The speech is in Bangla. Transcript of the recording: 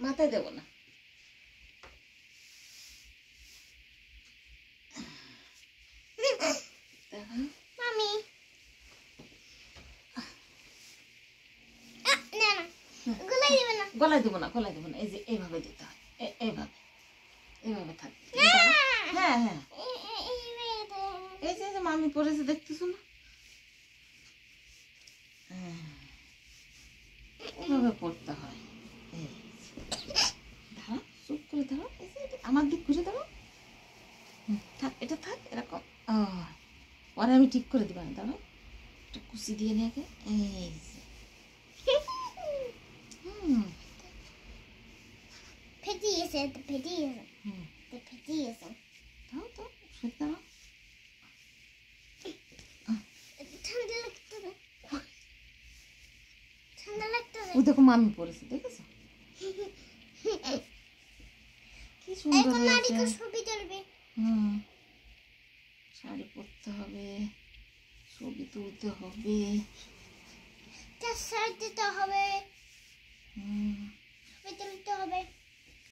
মাথায় দেবো না। মামি গলায় দেবো না, গলায় দেবো না। এই যে এইভাবে দিতে হয়, এইভাবে এইভাবে থাকবে। হ্যাঁ হ্যাঁ, এই যে মামি পরেছে দেখতেছো না, এইভাবে পড়তে হয়। দাঁড়া, চুপ করে দাঁড়াও, আমার দিক ঘুরে দাঁড়াও। থাক, এটা থাক এরকম। পরে আমি ঠিক করে দিবা। দাঁড়াও, একটু কুচি দিয়ে নিয়ে আগে। এই ফেটিয়েছে ফেটিয়েছে ফেটিয়েছে। দাও তো, শুয়ে দাঁড়াও। ঠান্ডা লাগতেছে, ঠান্ডা লাগতেছে। ও দেখো মামি পরেছে, দেখেছো কি সুন্দর হয়েছে। ছবি তুলবে। শাড়ি পরতে হবে, ছবি তুলতে হবে, শাড়ি দিতে হবে, ছবি তুলতে হবে।